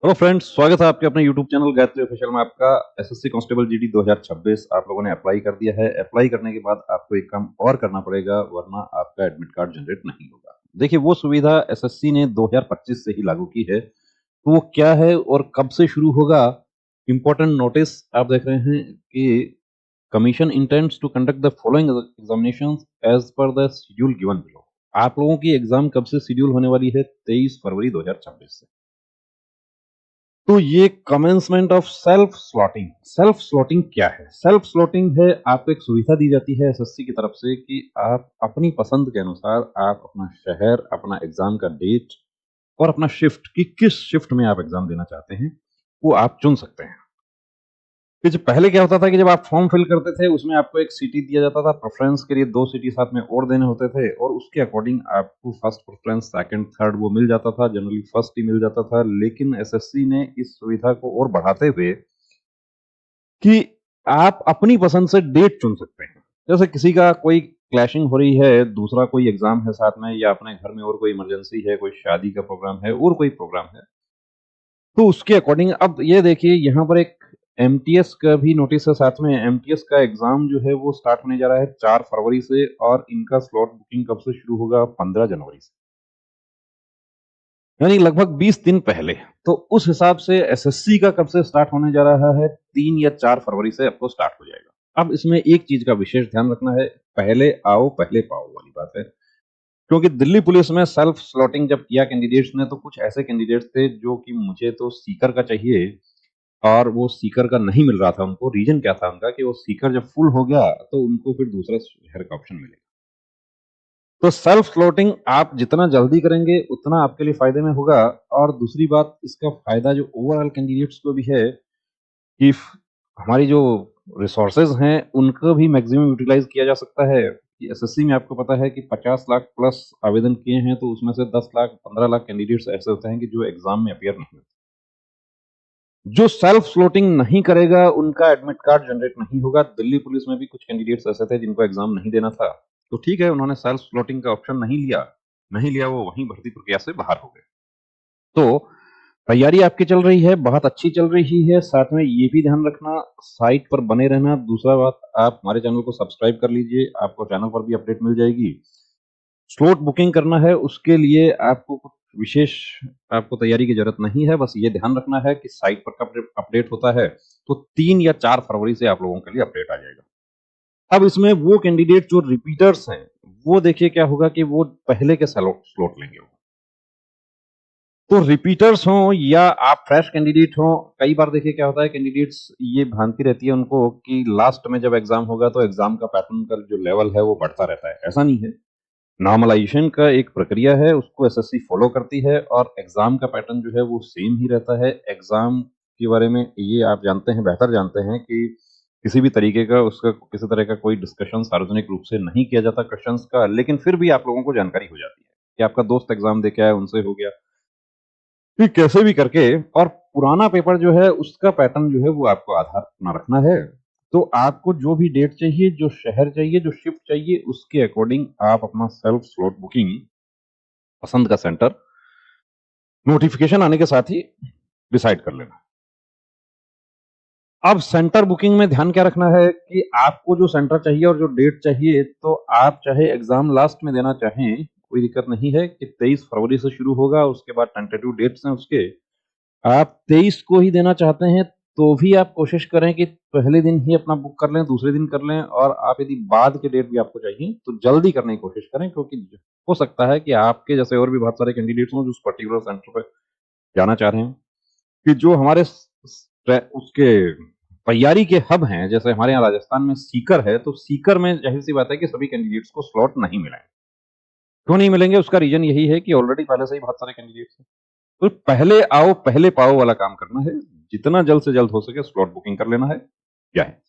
Hello friends, स्वागत है आपके अपने यूट्यूब चैनल गायत्री ऑफिशियल में। आपका एसएससी कांस्टेबल जीडी 2026 आप लोगों ने अप्लाई कर दिया है। अप्लाई करने के बाद आपको एक काम और करना पड़ेगा, वरना आपका एडमिट कार्ड जनरेट नहीं होगा। देखिए, वो सुविधा एसएससी ने 2025 से ही लागू की है। तो वो क्या है और कब से शुरू होगा? इंपॉर्टेंट नोटिस आप देख रहे हैं कि commission intends to conduct the following examinations as per the schedule given below. आप लोगों की एग्जाम कब से शेड्यूल होने वाली है? 23 फरवरी 2026 से। तो ये commencement of self slotting. Self slotting क्या है? सेल्फ स्लॉटिंग है, आपको एक सुविधा दी जाती है एसएससी की तरफ से कि आप अपनी पसंद के अनुसार आप अपना शहर, अपना एग्जाम का डेट और अपना शिफ्ट कि किस शिफ्ट में आप एग्जाम देना चाहते हैं वो आप चुन सकते हैं। कि जो पहले क्या होता था कि जब आप फॉर्म फिल करते थे उसमें आपको एक सिटी दिया जाता था, प्रेफरेंस के लिए 2 सिटी साथ में और देने होते थे और उसके अकॉर्डिंग आपको फर्स्ट प्रेफरेंस, सेकंड, थर्ड वो मिल जाता था। जनरली फर्स्ट ही मिल जाता था, लेकिन एसएससी ने इस सुविधा को और बढ़ाते हुए कि आप अपनी पसंद से डेट चुन सकते हैं। जैसे किसी का कोई क्लैशिंग हो रही है, दूसरा कोई एग्जाम है साथ में, या अपने घर में और कोई इमरजेंसी है, कोई शादी का प्रोग्राम है और कोई प्रोग्राम है, तो उसके अकॉर्डिंग अब ये देखिए यहाँ पर एक एमटीएस का भी नोटिस है साथ में। एमटीएस का एग्जाम जो है वो स्टार्ट होने जा रहा है 4 फरवरी से और इनका स्लॉट बुकिंग कब से शुरू होगा? 15 जनवरी से, यानी लगभग 20 दिन पहले। तो उस हिसाब से एसएससी का कब से स्टार्ट होने जा रहा है? 3 या 4 फरवरी से आपको स्टार्ट हो जाएगा। अब इसमें एक चीज का विशेष ध्यान रखना है, पहले आओ पहले पाओ वाली बात है। क्योंकि दिल्ली पुलिस में सेल्फ स्लॉटिंग जब किया कैंडिडेट्स ने, तो कुछ ऐसे कैंडिडेट्स थे जो कि मुझे तो सीकर का चाहिए और वो सीकर का नहीं मिल रहा था उनको। रीजन क्या था उनका कि वो सीकर जब फुल हो गया तो उनको फिर दूसरा शहर का ऑप्शन मिलेगा। तो सेल्फ स्लॉटिंग आप जितना जल्दी करेंगे उतना आपके लिए फायदे में होगा। और दूसरी बात, इसका फायदा जो ओवरऑल कैंडिडेट्स को भी है कि हमारी जो रिसोर्सेज हैं उनको भी मैक्सिमम यूटिलाइज किया जा सकता है। एसएससी में आपको पता है कि 50 लाख प्लस आवेदन किए हैं, तो उसमें से 10 लाख 15 लाख कैंडिडेट्स ऐसे होते हैं कि जो एग्जाम में अपियर नहीं होते। जो सेल्फ फ्लोटिंग नहीं करेगा उनका एडमिट कार्ड जनरेट नहीं होगा। दिल्ली पुलिस में भी कुछ कैंडिडेट्स ऐसे थे जिनको एग्जाम नहीं देना था, तो ठीक है, उन्होंने सेल्फ फ्लोटिंग का ऑप्शन नहीं लिया, वो वहीं भर्ती प्रक्रिया से बाहर हो गए। तो तैयारी आपकी चल रही है, बहुत अच्छी चल रही है। साथ में ये भी ध्यान रखना, साइट पर बने रहना। दूसरा बात, आप हमारे चैनल को सब्सक्राइब कर लीजिए, आपको चैनल पर भी अपडेट मिल जाएगी। स्लॉट बुकिंग करना है उसके लिए आपको कुछ विशेष आपको तैयारी की जरूरत नहीं है। बस ये ध्यान रखना है कि साइट पर कब अपडेट होता है, तो 3 या 4 फरवरी से आप लोगों के लिए अपडेट आ जाएगा। अब इसमें वो कैंडिडेट जो रिपीटर्स हैं, वो देखिए क्या होगा कि वो पहले के स्लॉट लेंगे। तो रिपीटर्स हों या आप फ्रेश कैंडिडेट हों, कई बार देखिए क्या होता है, कैंडिडेट्स ये भ्रांति रहती है उनको कि लास्ट में जब एग्जाम होगा तो एग्जाम का पैटर्न का जो लेवल है वो बढ़ता रहता है। ऐसा नहीं है। नॉर्मलाइजेशन का एक प्रक्रिया है, उसको एसएससी फॉलो करती है और एग्जाम का पैटर्न जो है वो सेम ही रहता है। एग्जाम के बारे में ये आप जानते हैं, बेहतर जानते हैं कि किसी भी तरीके का उसका किसी तरह का कोई डिस्कशन सार्वजनिक रूप से नहीं किया जाता क्वेश्चंस का, लेकिन फिर भी आप लोगों को जानकारी हो जाती है कि आपका दोस्त एग्जाम दे के आया, उनसे हो गया, फिर कैसे भी करके। और पुराना पेपर जो है उसका पैटर्न जो है वो आपको आधार अपना रखना है। तो आपको जो भी डेट चाहिए, जो शहर चाहिए, जो शिफ्ट चाहिए, उसके अकॉर्डिंग आप अपना सेल्फ स्लॉट बुकिंग, पसंद का सेंटर नोटिफिकेशन आने के साथ ही डिसाइड कर लेना। अब सेंटर बुकिंग में ध्यान क्या रखना है कि आपको जो सेंटर चाहिए और जो डेट चाहिए, तो आप चाहे एग्जाम लास्ट में देना चाहें, कोई दिक्कत नहीं है कि 23 फरवरी से शुरू होगा, उसके बाद टेंटेटिव डेट्स हैं उसके। आप 23 को ही देना चाहते हैं तो भी आप कोशिश करें कि पहले दिन ही अपना बुक कर लें, दूसरे दिन कर लें। और आप यदि बाद के डेट भी आपको चाहिए तो जल्दी करने की कोशिश करें, क्योंकि हो सकता है कि आपके जैसे और भी बहुत सारे कैंडिडेट्स हों जो उस पर्टिकुलर सेंटर पर जाना चाह रहे हैं। कि जो हमारे उसके तैयारी के हब हैं, जैसे हमारे यहाँ राजस्थान में सीकर है, तो सीकर में जाहिर सी बात है कि सभी कैंडिडेट्स को स्लॉट नहीं मिले। क्यों नहीं मिलेंगे? उसका रीजन यही है कि ऑलरेडी पहले से ही बहुत सारे कैंडिडेट्स हैं। तो पहले आओ पहले पाओ वाला काम करना है। जितना जल्द से जल्द हो सके स्लॉट बुकिंग कर लेना है। क्या है?